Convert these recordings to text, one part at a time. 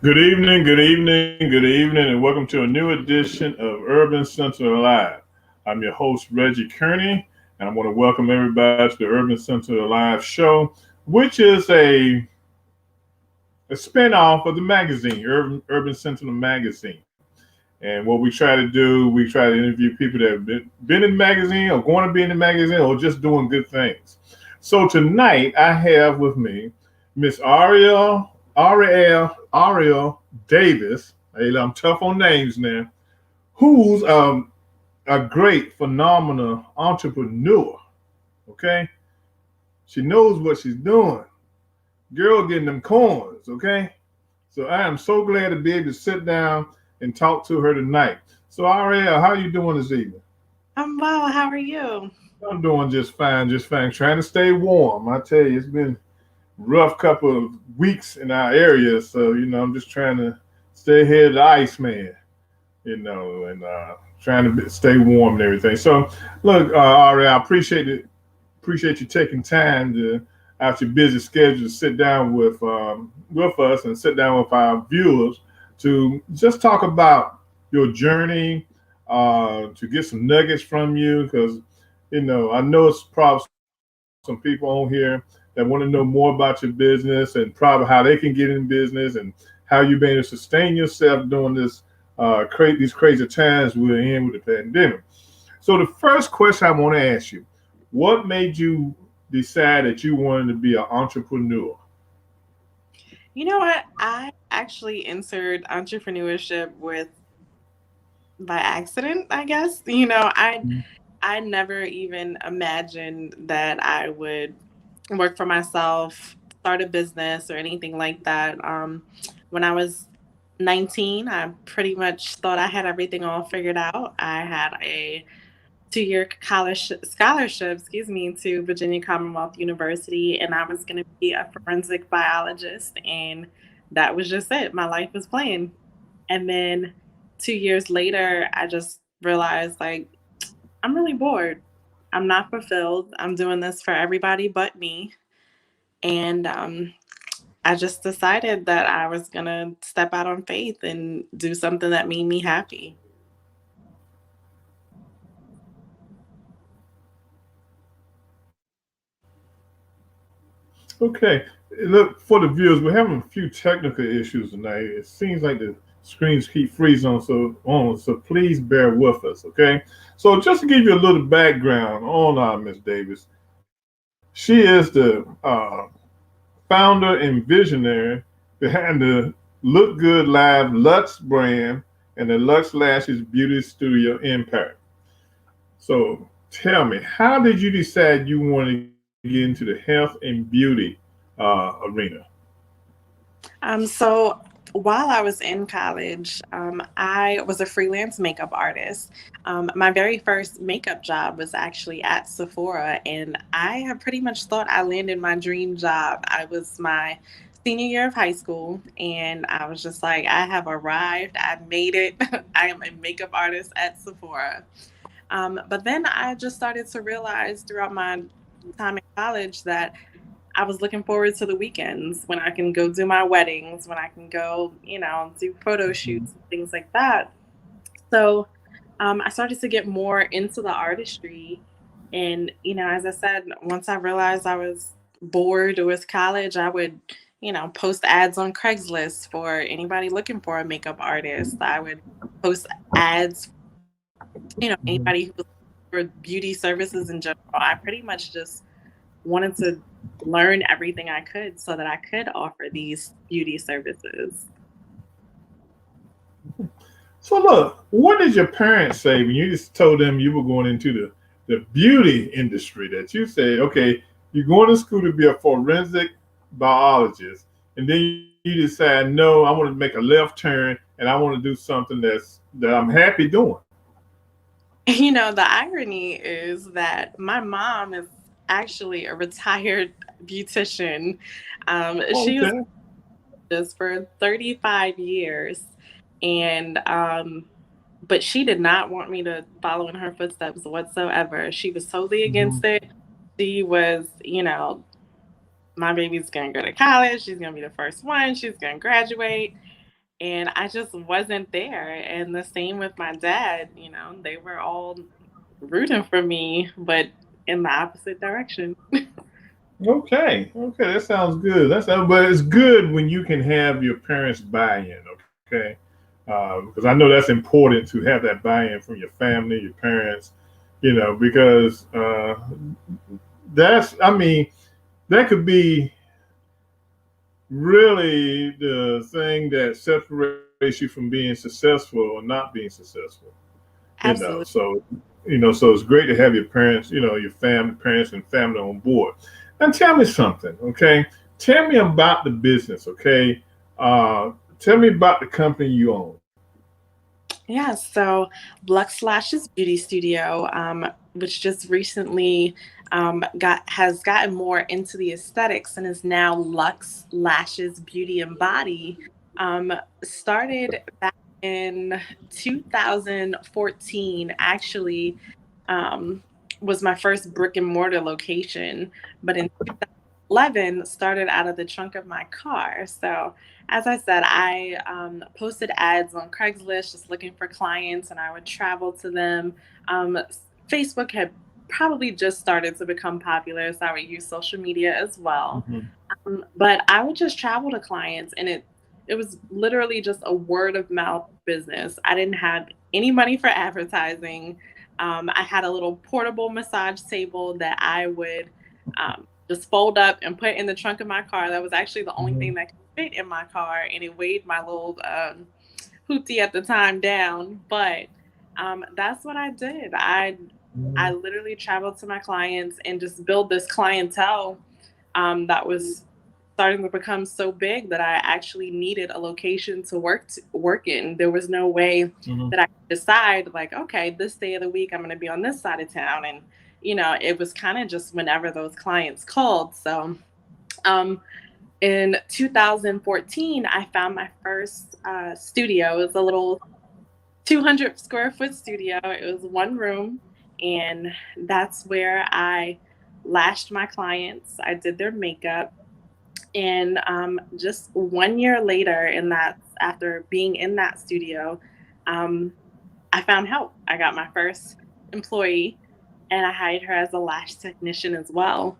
Good evening, good evening, and welcome to a new edition of Urban Sentinel Live. I'm your host, Reggie Kearney, and I want to welcome everybody to the Urban Sentinel Live show, which is a spinoff of the magazine, Urban Sentinel Magazine. And what we try to do, we try to interview people that have been in the magazine or going to be in the magazine or just doing good things. So tonight I have with me Miss Arielle Davis. Hey, I'm tough on names now. Who's a great, phenomenal entrepreneur. Okay, she knows what she's doing. Girl, getting them coins. Okay, so I am so glad to be able to sit down and talk to her tonight. So Arielle, how are you doing this evening? I'm well. How are you? I'm doing just fine, just fine. Trying to stay warm. I tell you, it's been rough couple of weeks in our area. So, I'm just trying to stay ahead of the Iceman, and trying to stay warm and everything. So, look, Ari, I appreciate you taking time to out your busy schedule to sit down with us and sit down with our viewers to just talk about your journey, to get some nuggets from you because I know it's probably some people on here that want to know more about your business and probably how they can get in business and how you've been able to sustain yourself during these crazy times we're in with the pandemic. So the first question I want to ask you, what made you decide that you wanted to be an entrepreneur? You know what? I actually entered entrepreneurship with by accident, I guess. I never even imagined that I would work for myself, start a business or anything like that. When I was 19, I pretty much thought I had everything all figured out. I had a 2-year college scholarship, to Virginia Commonwealth University, and I was going to be a forensic biologist, and that was just it. My life was planned. And then 2 years later, I just realized like I'm really bored. I'm not fulfilled. I'm doing this for everybody but me, and I just decided that I was gonna step out on faith and do something that made me happy. Okay. Look, for the viewers, we're having a few technical issues tonight. It seems like the screens keep freezing so please bear with us, okay? So just to give you a little background on Miss Davis, she is the founder and visionary behind the Look Good Live Lux brand and the Lux Lashes Beauty Studio Empire. So tell me, how did you decide you want to get into the health and beauty arena? So while I was in college, I was a freelance makeup artist. My very first makeup job was actually at Sephora, and I have pretty much thought I landed my dream job. I was my senior year of high school, and I was just like, I have arrived. I made it. I am a makeup artist at Sephora. But then I just started to realize throughout my time in college that I was looking forward to the weekends when I can go do my weddings, when I can go, do photo shoots and things like that. So I started to get more into the artistry. And, as I said, once I realized I was bored with college, I would, post ads on Craigslist for anybody looking for a makeup artist. I would post ads, anybody who was for beauty services in general. I pretty much just wanted to learn everything I could so that I could offer these beauty services. So look, what did your parents say when you just told them you were going into the beauty industry? That you said, okay, you're going to school to be a forensic biologist, and then you decide, no, I want to make a left turn and I want to do something that I'm happy doing. The irony is that my mom is actually a retired beautician. She was Okay. this for 35 years. And but she did not want me to follow in her footsteps whatsoever. She was totally against Mhm. it. She was, my baby's gonna go to college, she's gonna be the first one, she's gonna graduate. and I just wasn't there. And the same with my dad, they were all rooting for me, but in the opposite direction. Okay, okay, that sounds good. But it's good when you can have your parents buy-in. Okay, because I know that's important to have that buy-in from your family, your parents. Because I mean, that could be really the thing that separates you from being successful or not being successful. Absolutely. So it's great to have your parents, your family, parents and family on board. And tell me something, okay? Tell me about the business, okay? Tell me about the company you own. Yeah, so Lux Lashes Beauty Studio, which just recently has gotten more into the aesthetics and is now Lux Lashes Beauty and Body, started back in 2014. Actually, um, was my first brick and mortar location, but in 2011 started out of the trunk of my car. So as I said, I posted ads on Craigslist just looking for clients, and I would travel to them. Facebook had probably just started to become popular, so I would use social media as well. Hmm. But I would just travel to clients, and it was literally just a word of mouth business. I didn't have any money for advertising. I had a little portable massage table that I would just fold up and put in the trunk of my car. That was actually the only thing Hmm. that could fit in my car, and it weighed my little hoopty at the time down. But that's what I did. I literally traveled to my clients and just build this clientele that was starting to become so big that I actually needed a location to work in. There was no way Hmm. that I could decide like, okay, this day of the week I'm going to be on this side of town, and it was kind of just whenever those clients called. So um, in 2014, I found my first studio. It was a little 200 square foot studio. It was one room, and that's where I lashed my clients. I did their makeup. And just 1 year later, after being in that studio, um, I found help. I got my first employee, and I hired her as a lash technician as well.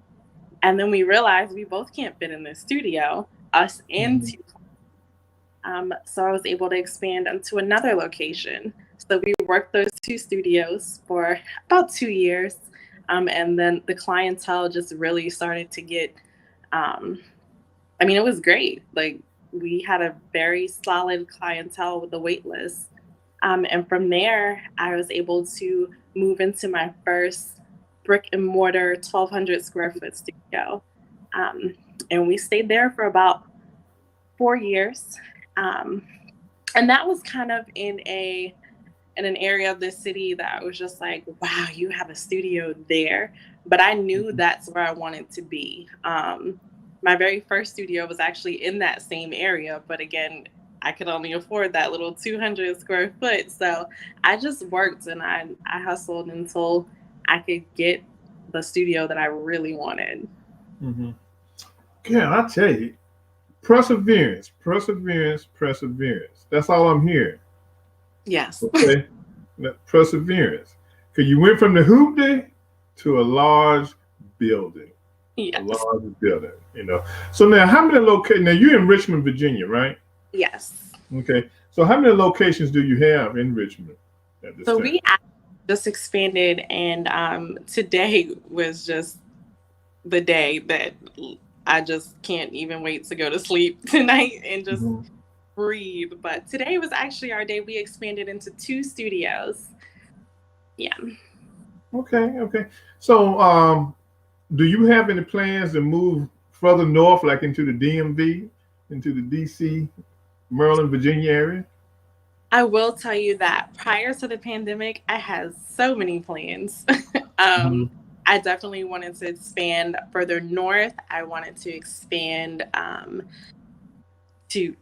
And then we realized we both can't fit in this studio, us and Hmm. two. So I was able to expand into another location. So we worked those two studios for about 2 years. And then the clientele just really started to get, um, I mean, it was great. Like, we had a very solid clientele with the wait list. And from there, I was able to move into my first brick and mortar 1,200 square foot studio. Um, and we stayed there for about 4 years. Um, and that was kind of in an area of the city that was just like, wow, you have a studio there. But I knew that's where I wanted to be. My very first studio was actually in that same area, but again, I could only afford that little 200 square foot. So I just worked and I hustled until I could get the studio that I really wanted. Hmm. Yeah, I tell you, perseverance, perseverance, perseverance. That's all I'm hearing. Yes. Okay, perseverance. Because you went from the hoop day to a large building, a Yes. large building. So now, how many locations? Now you're in Richmond, Virginia, right? Yes. Okay. So how many locations do you have in Richmond at this So time? we just expanded, and today was just the day that I just can't even wait to go to sleep tonight and just Hmm. breathe. But today was actually our day. We expanded into two studios. Yeah. Okay. Okay. So, do you have any plans to move further north, like into the DMV, into the DC, Maryland, Virginia area? I will tell you that prior to the pandemic, I had so many plans. Hmm. um, I definitely wanted to expand further north. I wanted to expand to,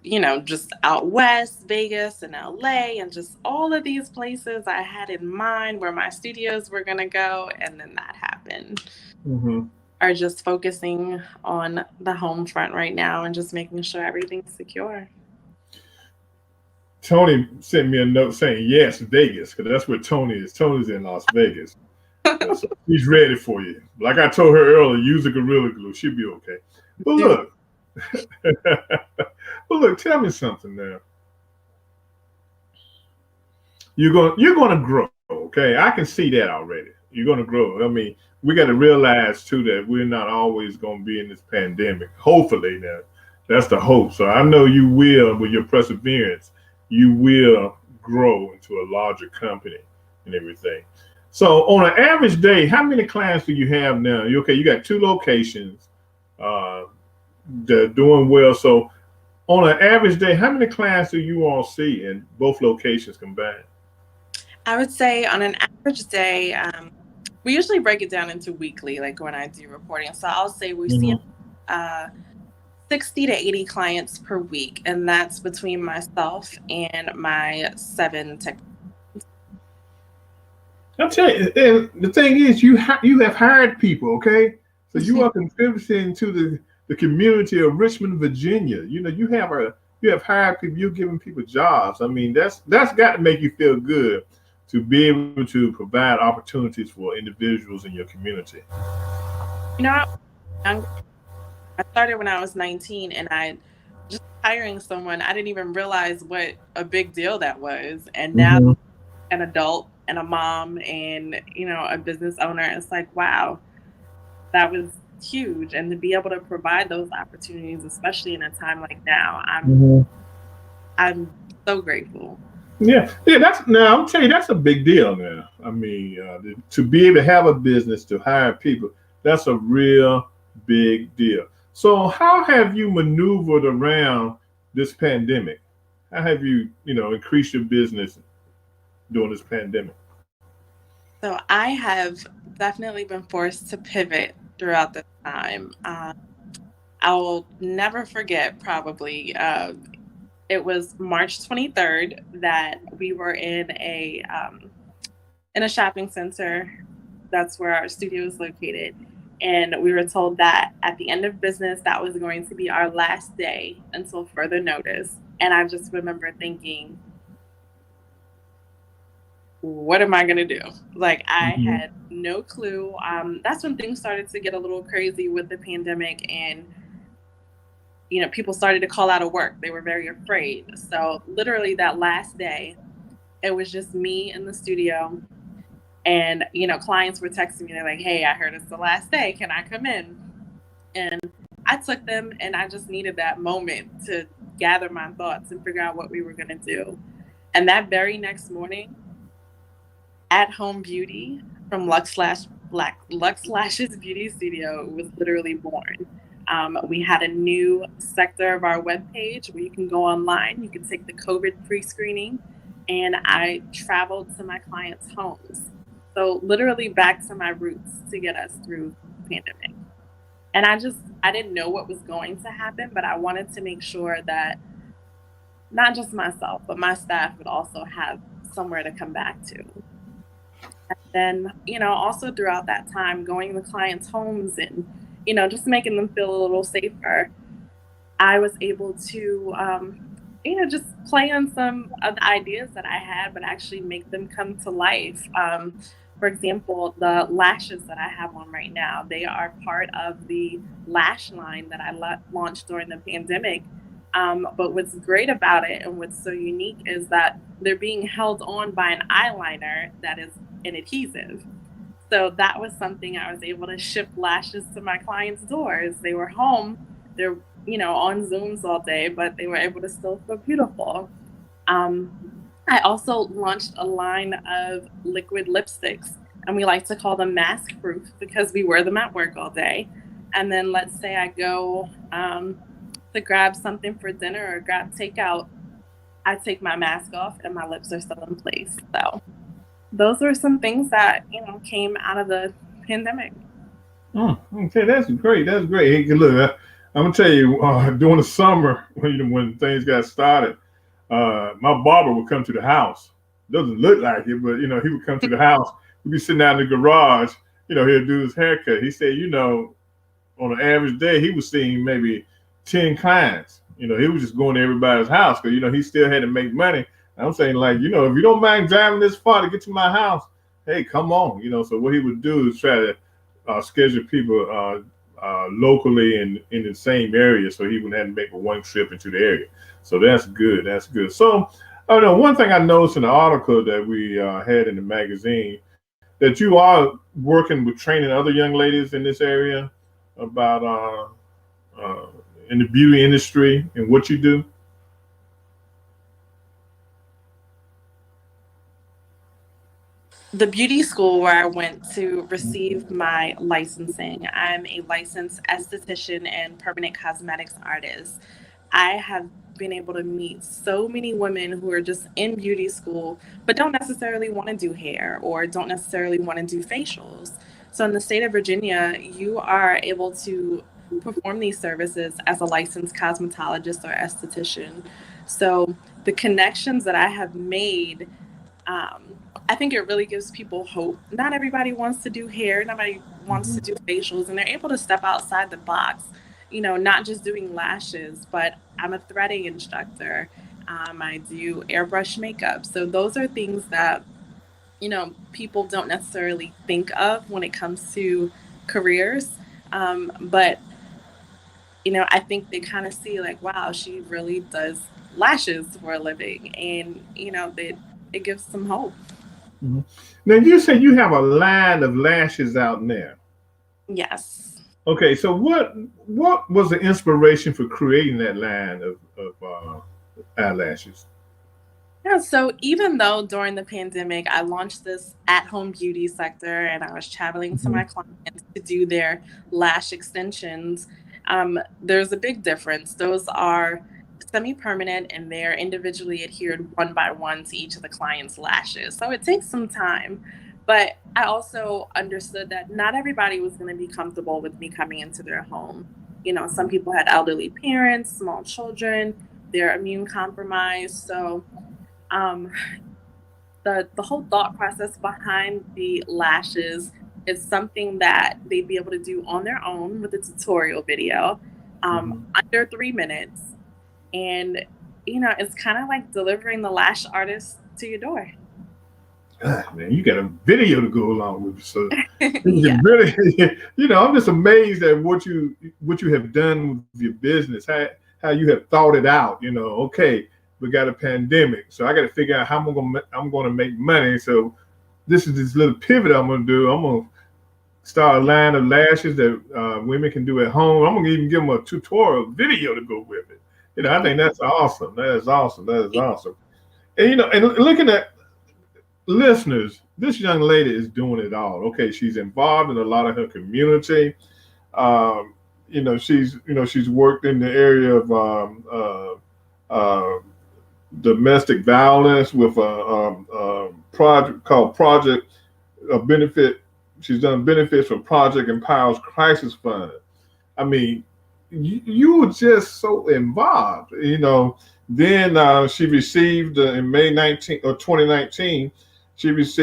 just out west, Vegas and LA, and just all of these places I had in mind where my studios were going to go. And then that happened. Hmm. Are just focusing on the home front right now and just making sure everything's secure. Tony sent me a note saying yes, Vegas, because that's where Tony is. Tony's in Las Vegas. So he's ready for you. Like I told her earlier, use a Gorilla Glue. She'll be okay. But look, tell me something now. You're gonna grow, okay? I can see that already. You're gonna grow. I mean, we got to realize too that we're not always gonna be in this pandemic. Hopefully, now that's the hope. So I know you will, with your perseverance, you will grow into a larger company and everything. So on an average day, how many clients do you have now? You got 2 locations. Uh, they're doing well. So on an average day, how many clients do you all see in both locations combined? I would say on an average day, we usually break it down into weekly, like when I do reporting. So I'll say we see uh, 60 to 80 clients per week, and that's between myself and my 7 tech. I'll tell you, and the thing is, you have hired people, okay? So you are contributing to the community of Richmond, Virginia. You have hired people, you're giving people jobs. I mean, that's got to make you feel good to be able to provide opportunities for individuals in your community. You know, I started when I was 19, and I just hiring someone, I didn't even realize what a big deal that was. And now an adult and a mom and, a business owner, it's like, wow, that was huge. And to be able to provide those opportunities, especially in a time like now, I'm so grateful. Yeah. Now I'm telling you, that's a big deal now. I mean, to be able to have a business, to hire people, that's a real big deal. So how have you maneuvered around this pandemic? How have you, increased your business during this pandemic? So I have definitely been forced to pivot throughout this time. I'll never forget, probably, it was March 23rd that we were in a shopping center. That's where our studio is located. And we were told that at the end of business, that was going to be our last day until further notice. And I just remember thinking, what am I going to do? Like, I had no clue. That's when things started to get a little crazy with the pandemic, and people started to call out of work. They were very afraid. So literally that last day, it was just me in the studio, and, clients were texting me. They're like, hey, I heard it's the last day. Can I come in? And I took them, and I just needed that moment to gather my thoughts and figure out what we were going to do. And that very next morning, At Home Beauty from Lux Lash's Beauty Studio was literally born. We had a new sector of our webpage where you can go online, you can take the COVID pre-screening, and I traveled to my clients' homes. So literally back to my roots to get us through the pandemic. And I didn't know what was going to happen, but I wanted to make sure that not just myself, but my staff would also have somewhere to come back to. And then, also throughout that time, going to clients' homes and, just making them feel a little safer, I was able to, just play on some of the ideas that I had, but actually make them come to life. For example, the lashes that I have on right now, they are part of the lash line that I launched during the pandemic. But what's great about it and what's so unique is that they're being held on by an eyeliner that is an adhesive. So that was something I was able to ship lashes to my clients' doors. They were home, they're, on Zooms all day, but they were able to still feel beautiful. I also launched a line of liquid lipsticks, and we like to call them mask proof because we wear them at work all day. And then let's say I go to grab something for dinner or grab takeout, I take my mask off and my lips are still in place. So those were some things that, came out of the pandemic. Okay, that's great. That's great. Hey, look, I'm gonna tell you, during the summer when things got started, my barber would come to the house. Doesn't look like it, but he would come to the house. We'd be sitting out in the garage. He'd do his haircut. He said, on an average day, he was seeing maybe 10 clients. You know, he was just going to everybody's house because, you know, he still had to make money. I'm saying, like, you know, if you don't mind driving this far to get to my house, hey, come on. You know, so what he would do is try to schedule people locally in the same area so he wouldn't have to make a one trip into the area. So that's good. That's good. So, I don't know. One thing I noticed in the article that we had in the magazine that you are working with training other young ladies in this area about uh, in the beauty industry and what you do. The beauty school where I went to receive my licensing, I'm a licensed esthetician and permanent cosmetics artist. I have been able to meet so many women who are just in beauty school, but don't necessarily want to do hair or don't necessarily want to do facials. So, in the state of Virginia, you are able to perform these services as a licensed cosmetologist or esthetician. So, the connections that I have made, I think it really gives people hope. Not everybody wants to do hair, nobody wants to Mhm. do facials, and they're able to step outside the box. Not just doing lashes, but I'm a threading instructor. I do airbrush makeup. So those are things that, people don't necessarily think of when it comes to careers. But I think they kind of see like, wow, she really does lashes for a living. And, that it gives some hope. Mhm. Now you said you have a line of lashes out there. Yes. Okay, so what was the inspiration for creating that line of eyelashes? Yeah, so even though during the pandemic, I launched this at home beauty sector and I was traveling to my Mhm. clients to do their lash extensions, there's a big difference. Those are semi permanent and they're individually adhered one by one to each of the client's lashes. So it takes some time. But I also understood that not everybody was going to be comfortable with me coming into their home. Some people had elderly parents, small children, they're immune compromised. So, um, the whole thought process behind the lashes is something that they'd be able to do on their own with a tutorial video, Mhm. under 3 minutes. And, it's kind of like delivering the lash artist to your door. God, man, you got a video to go along with it. So you Yeah. can really, I'm just amazed at what you have done with your business. How you have thought it out. Okay, we got a pandemic, so I got to figure out how I'm gonna make money. So this little pivot I'm gonna do. I'm gonna start a line of lashes that women can do at home. I'm gonna even give them a tutorial video to go with it. I think that's awesome. That is awesome. That is awesome. And and looking at listeners, this young lady is doing it all. Okay, she's involved in a lot of her community. Um, she's worked in the area of uh, domestic violence with a project called Project Benefit. She's done benefits from Project Empowers Crisis Fund. I mean, you were just so involved. Then she received in May 19th or 2019, she was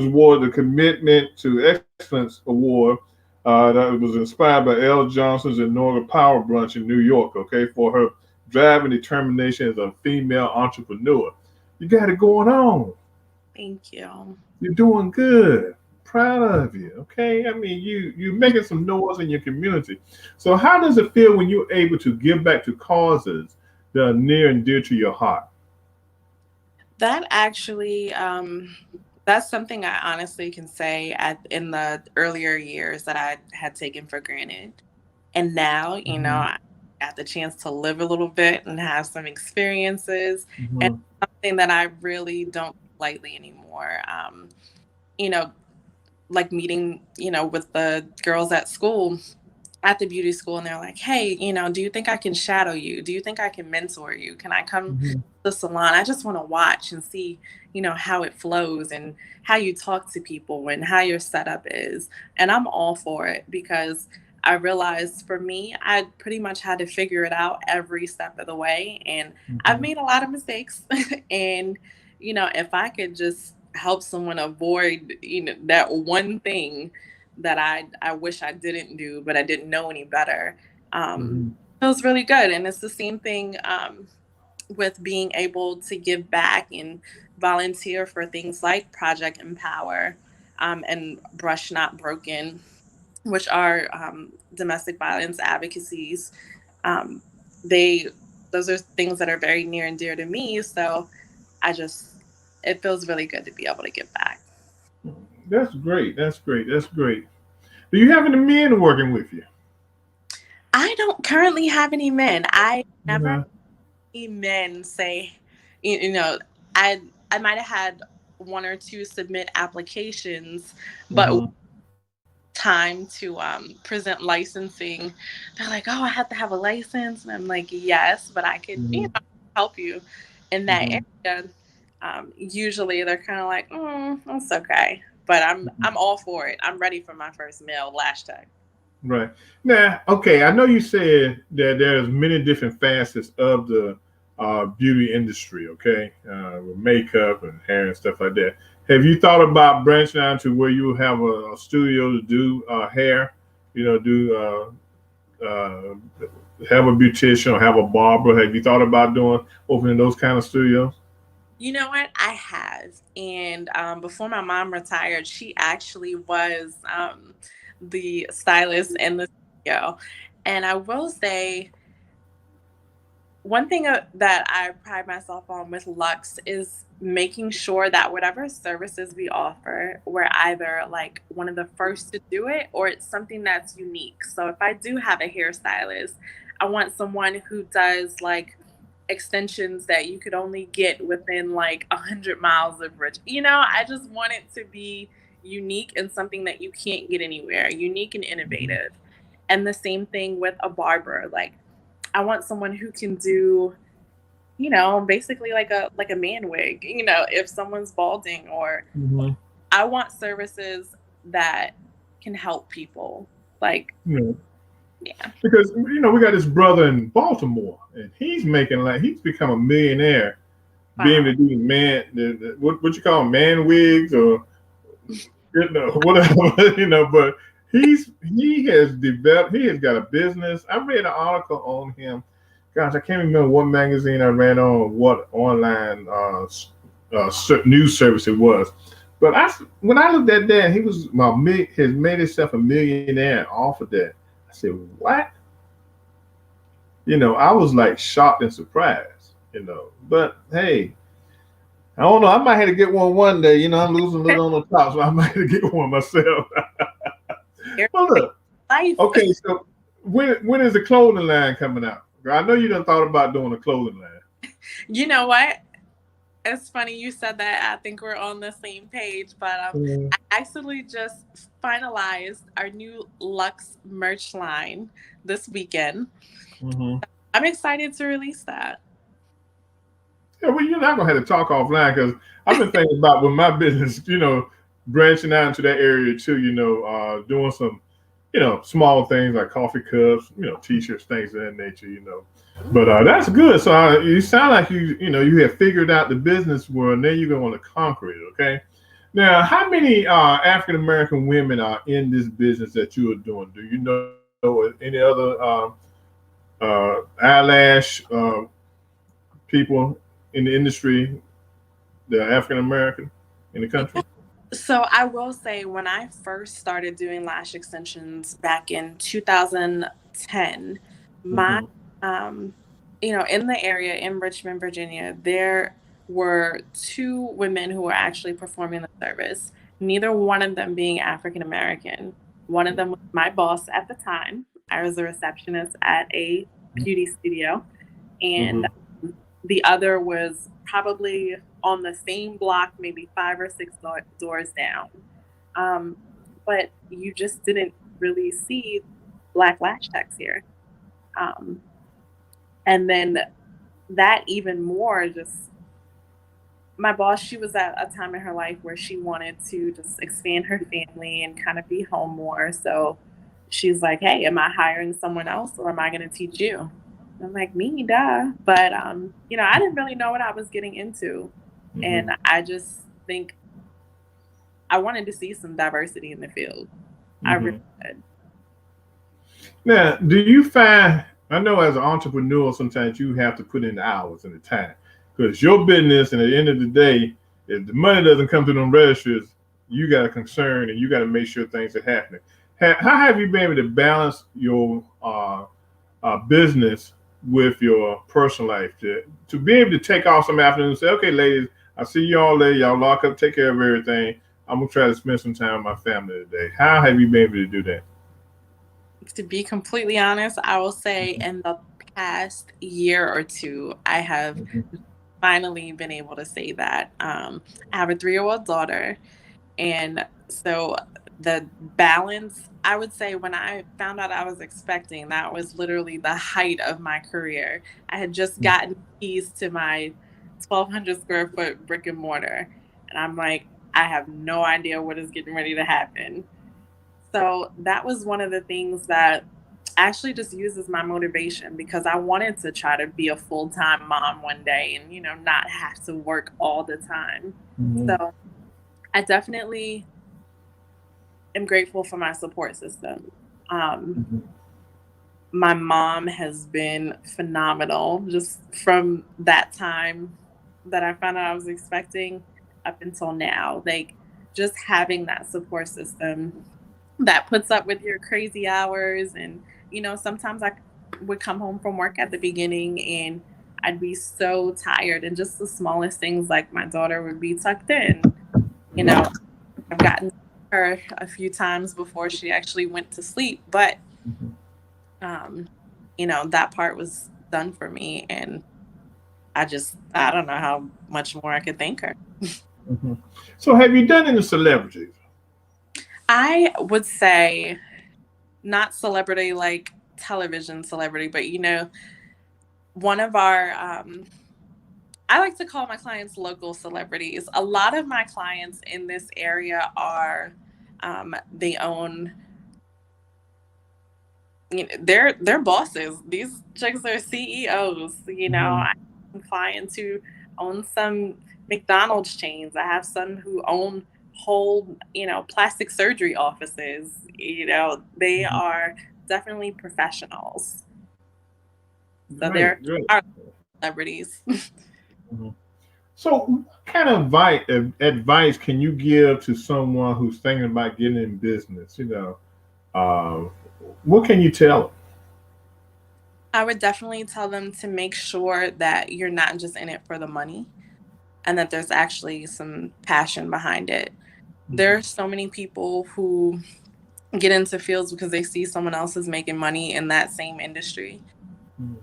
awarded the Commitment to Excellence Award that was inspired by L. Johnson's inaugural Power Brunch in New York. Okay, for her drive and determination as a female entrepreneur. You got it going on. Thank you. You're doing good. Proud of you. Okay. I mean, you're making some noise in your community. So how does it feel when you're able to give back to causes that are near and dear to your heart? That actually, that's something I honestly can say in the earlier years that I had taken for granted. And now, Hmm. I got the chance to live a little bit and have some experiences, and Hmm. something that I really don't take lightly anymore. You know, like meeting, with the girls at school, at the beauty school, and they're like, hey, do you think I can shadow you? Do you think I can mentor you? Can I come to Hmm. the salon? I just want to watch and see, how it flows and how you talk to people and how your setup is. And I'm all for it because I realized for me, I pretty much had to figure it out every step of the way. And I've Hmm. made a lot of mistakes. And, if I could just help someone avoid, that one thing that I wish I didn't do, but I didn't know any better. Um, Hmm. feels really good. And it's the same thing with being able to give back and volunteer for things like Project Empower and Brush Not Broken, which are domestic violence advocacies. Um, they those are things that are very near and dear to me. So I just it feels really good to be able to give back. That's great. That's great. That's great. Do you have any men working with you? I don't currently have any men. I never Yeah. see men say, you know, I I might have had one or two submit applications, but Hmm. time to present licensing, they're like, "Oh, I have to have a license," and I'm like, "Yes, but I could, Hmm. help you in that Hmm. area." Usually, they're kind of like, "That's okay," but I'm all for it. I'm ready for my first male lash tag. Right. Now, okay, I know you said that there's many different facets of the beauty industry, okay, with makeup and hair and stuff like that. Have you thought about branching out to where you have a studio to do hair, do have a beautician or have a barber? Have you thought about doing opening those kind of studios? You know what? I have. And before my mom retired, she actually was the stylist in the studio. And I will say, one thing that I pride myself on with Lux is making sure that whatever services we offer, we're either like one of the first to do it or it's something that's unique. So if I do have a hairstylist, I want someone who does like extensions that you could only get within like 100 miles of Rich. I just want it to be unique and something that you can't get anywhere, unique and Mhm. innovative. And the same thing with a barber. Like I want someone who can do, basically like a man wig, if someone's balding, or Mhm. I want services that can help people. Like, Yeah. yeah. Because we got this brother in Baltimore, and he's making like he's become a millionaire being able Wow. to do what you call 'em, man wigs or whatever but he has got a business. I read an article on him. Gosh, I can't remember what magazine I read on, what online news service it was. But when I looked at that, he was has made himself a millionaire off of that. I said, what? I was like shocked and surprised. But hey, I don't know. I might have to get one day. I'm losing a little on the top, so I might have to get one myself. Well, look. Life. Okay, so when is the clothing line coming out? I know you done thought about doing a clothing line. You know what? It's funny you said that. I think we're on the same page, but Mm-hmm. I actually just finalized our new Lux merch line this weekend. Mm-hmm. I'm excited to release that. Yeah, well, you're not gonna have to talk offline because I've been thinking about with my business, branching out into that area too. Doing some, small things like coffee cups, t-shirts, things of that nature. But that's good. So you sound like you have figured out the business world, and then you're gonna want to conquer it. Okay. Now, how many African American women are in this business that you are doing? Do you know any other eyelash people in the industry that are African American in the country? So I will say when I first started doing lash extensions back in 2010, my Mm-hmm. in the area in Richmond, Virginia, there were two women who were actually performing the service, neither one of them being African American. One of them was my boss at the time. I was a receptionist at a beauty studio, and Mm-hmm. the other was probably on the same block, maybe five or six doors down. Um, but you just didn't really see black lash techs here. Um, and then that even more just my boss, she was at a time in her life where she wanted to just expand her family and kind of be home more. So she's like, "Hey, am I hiring someone else or am I going to teach you?" I'm like, "Me, duh." But I didn't really know what I was getting into, Mm-hmm. and I just think I wanted to see some diversity in the field. I really Mm-hmm. did. Now, do you find? I know as an entrepreneur, sometimes you have to put in the hours and the time because your business, and at the end of the day, if the money doesn't come to them registers, you got a concern and you got to make sure things are happening. How have you been able to balance your business with your personal life to be able to take off some afternoon and say, okay, ladies, I see y'all later. Y'all lock up, take care of everything. I'm gonna try to spend some time with my family today. How have you been able to do that? To be completely honest, I will say in the past year or two, I have finally been able to say that. I have a 3-year-old daughter, and so the balance, I would say, when I found out I was expecting, that was literally the height of my career. I had just gotten keys to my 1,200 square foot brick and mortar, and I'm like, I have no idea what is getting ready to happen. So that was one of the things that actually just uses my motivation because I wanted to try to be a full-time mom one day and, not have to work all the time. Mm-hmm. So I definitely am grateful for my support system. Mm-hmm. My mom has been phenomenal just from that time that I found out I was expecting up until now. Like, just having that support system that puts up with your crazy hours. And, sometimes I would come home from work at the beginning and I'd be so tired. And just the smallest things, like my daughter would be tucked in. You know, I've gotten her a few times before she actually went to sleep. But, um, that part was done for me. And I don't know how much more I could thank her. Mm-hmm. So, have you done any celebrities? I would say not celebrity like television celebrity, but one of our I like to call my clients local celebrities. A lot of my clients in this area are they own, they're bosses. These chicks are CEOs. Mm-hmm. I have clients who own some McDonald's chains. I have some who own whole, plastic surgery offices. They are definitely professionals. So Great, they're great. our celebrities. Mhm. So, what kind of advice can you give to someone who's thinking about getting in business? Uh, what can you tell them? I would definitely tell them to make sure that you're not just in it for the money and that there's actually some passion behind it. There are so many people who get into fields because they see someone else is making money in that same industry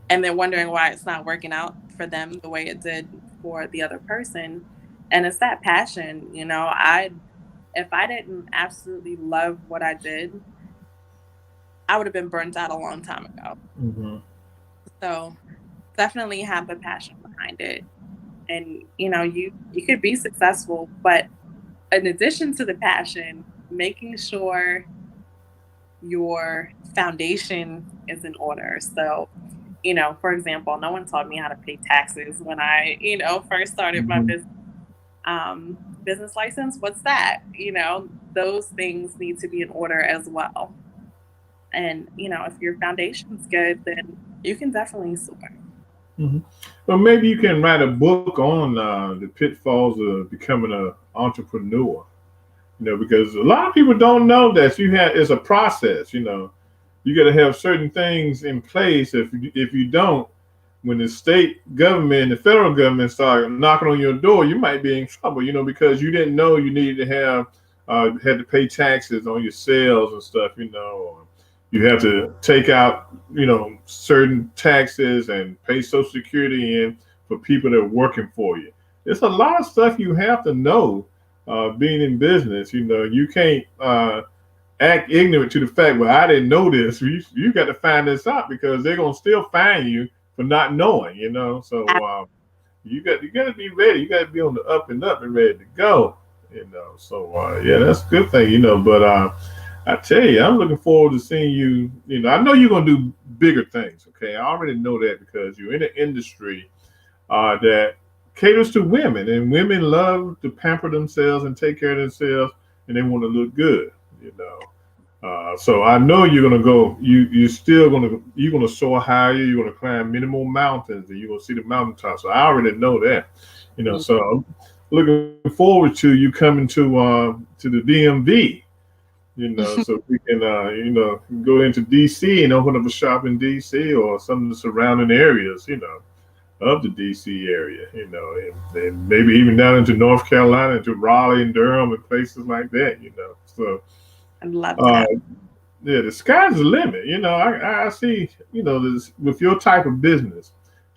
and they're wondering why it's not working out for them the way it did for the other person. And it's that passion. If I didn't absolutely love what I did, I would have been burnt out a long time ago. Mm-hmm. So definitely have the passion behind it. And you could be successful, but in addition to the passion, making sure your foundation is in order. So, for example, no one taught me how to pay taxes when I, first started my Mm-hmm. business license. What's that? Those things need to be in order as well. And, if your foundation's good, then you can definitely soar. Mm-hmm. Well, maybe you can write a book on the pitfalls of becoming an entrepreneur. Because a lot of people don't know that it's a process. You got to have certain things in place. If you don't, when the state government and the federal government start knocking on your door, you might be in trouble. Because you didn't know you needed to had to pay taxes on your sales and stuff. Or you have to take out certain taxes and pay Social Security in for people that are working for you. It's a lot of stuff you have to know being in business. You can't act ignorant to the fact, well, I didn't know this. You got to find this out because they're gonna still find you for not knowing. So you got to be ready. You got to be on the up and up and ready to go. So yeah, that's a good thing. But I tell you, I'm looking forward to seeing you. I know you're gonna do bigger things. Okay, I already know that because you're in an industry that caters to women, and women love to pamper themselves and take care of themselves, and they want to look good. You know, So I know you're gonna go. You're gonna soar higher. You're gonna climb minimal mountains, and you're gonna see the mountaintops. So I already know that. So I'm looking forward to you coming to the DMV. So we can go into DC and open up a shop in DC or some of the surrounding areas. Of the DC area. And maybe even down into North Carolina, into Raleigh and Durham and places like that. So. I'd love Uh, that. Yeah, the sky's the limit. I see, this, with your type of business,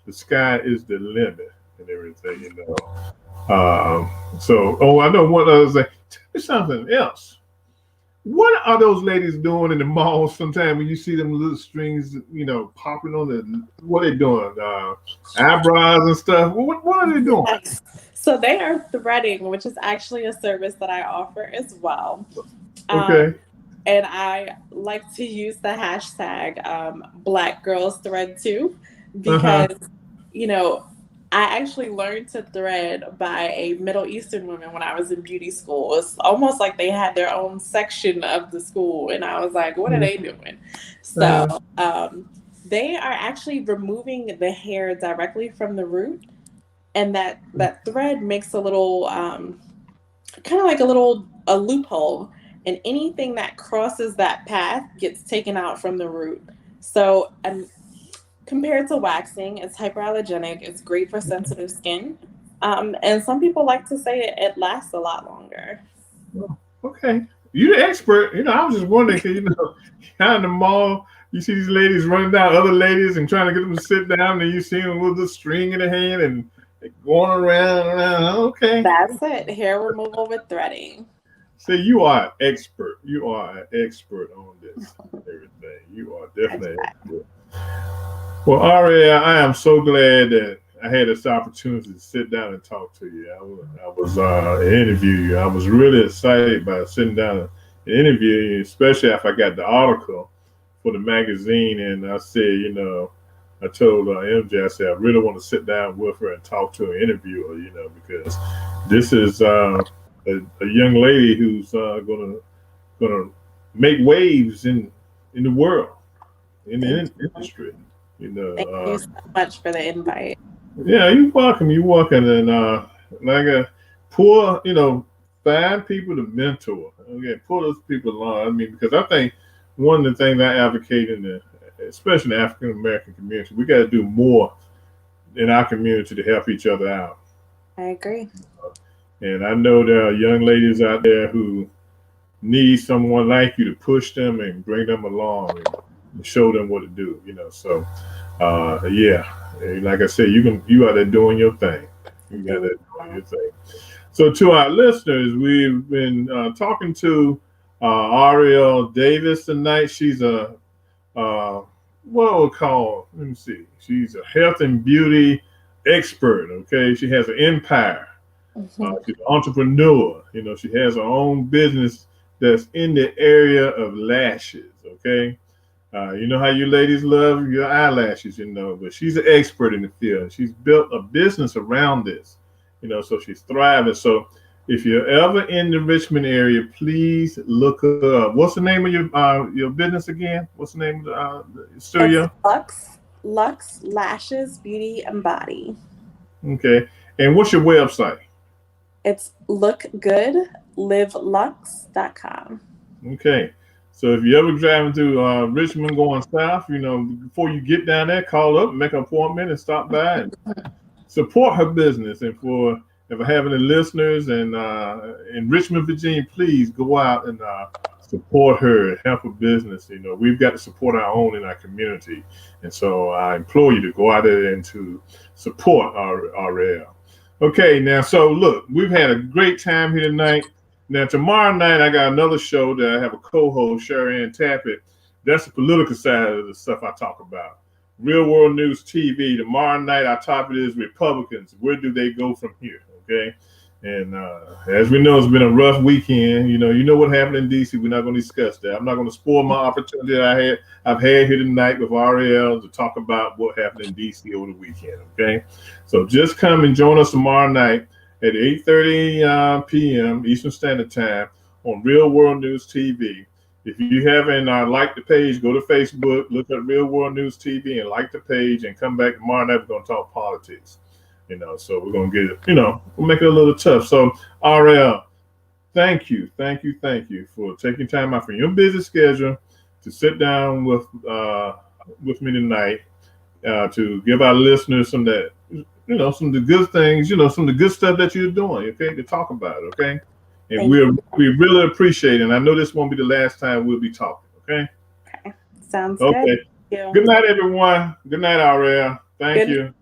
the sky is the limit and everything. So, I know one other thing. Tell me something else. What are those ladies doing in the mall sometimes when you see them little strings, popping on what are they doing? Eyebrows and stuff. What are they doing? Yes. So they are threading, which is actually a service that I offer as well. Okay. And I like to use the hashtag Black Girls Thread too, because, I actually learned to thread by a Middle Eastern woman when I was in beauty school. It's almost like they had their own section of the school. And I was like, what are they doing? So they are actually removing the hair directly from the root. And that thread makes a little, kind of like a loophole. And anything that crosses that path gets taken out from the root. So, compared to waxing, it's hyperallergenic. It's great for sensitive skin. And some people like to say it lasts a lot longer. Okay. You're the expert. I was just wondering, because, out in the mall, you see these ladies running down other ladies and trying to get them to sit down, and you see them with the string in their hand and going around. Okay. That's it. Hair removal with threading. So you are an expert. You are an expert on this and everything. You are definitely an expert. Well, Arielle, I am so glad that I had this opportunity to sit down and talk to you. I was interview you. I was really excited by sitting down and interviewing you, especially after I got the article for the magazine. And I said, I told MJ, I said, I really want to sit down with her and talk to her, interview her, because this is a young lady who's gonna make waves in the world, in the industry. Thank you so much for the invite. Yeah, you're welcome. You're welcome. And find people to mentor. Okay, pull those people along. I mean, because I think one of the things I advocate especially in the African American community, we got to do more in our community to help each other out. I agree. And I know there are young ladies out there who need someone like you to push them and bring them along and show them what to do. So, yeah, and like I said, you out there doing your thing. You got there doing your thing. So, to our listeners, we've been talking to Arielle Davis tonight. She's what we'll call, let me see, she's a health and beauty expert. Okay, she has an empire. She's an entrepreneur. She has her own business that's in the area of lashes. Okay. You know how you ladies love your eyelashes, but she's an expert in the field. She's built a business around this, so she's thriving. So if you're ever in the Richmond area, please look her up. What's the name of your business again? What's the name of the studio? It's Lux Lashes Beauty and Body. Okay. And what's your website? It's lookgoodlivelux.com. Okay. So if you're ever driving through Richmond going south, before you get down there, call up, make an appointment, and stop by and support her business. And if I have any listeners in Richmond, Virginia, please go out and support her and help her business. We've got to support our own in our community. And so I implore you to go out there and to support Arielle. Okay, now, so look, we've had a great time here tonight. Now, tomorrow night, I got another show that I have a co-host, Sherry Ann Tappett. That's the political side of the stuff I talk about. Real World News TV. Tomorrow night, our topic is Republicans. Where do they go from here? Okay. And as we know, it's been a rough weekend. You know what happened in DC. We're not going to discuss that. I'm not going to spoil my opportunity that I've had here tonight with Arielle to talk about what happened in DC over the weekend. Okay. So just come and join us tomorrow night at 8:30 p.m. Eastern Standard Time on Real World News TV. If you haven't liked the page, go to Facebook, look at Real World News TV, and like the page, and come back tomorrow night. We're gonna talk politics. So we're gonna get it. We'll make it a little tough. So, Arielle, thank you for taking time out from your busy schedule to sit down with me tonight to give our listeners some of that, some of the good things, some of the good stuff that you're doing. Okay, to talk about. Okay. And we really appreciate it. And I know this won't be the last time we'll be talking. Okay. Okay. Sounds good. Good night, everyone. Good night, Arielle. Thank you.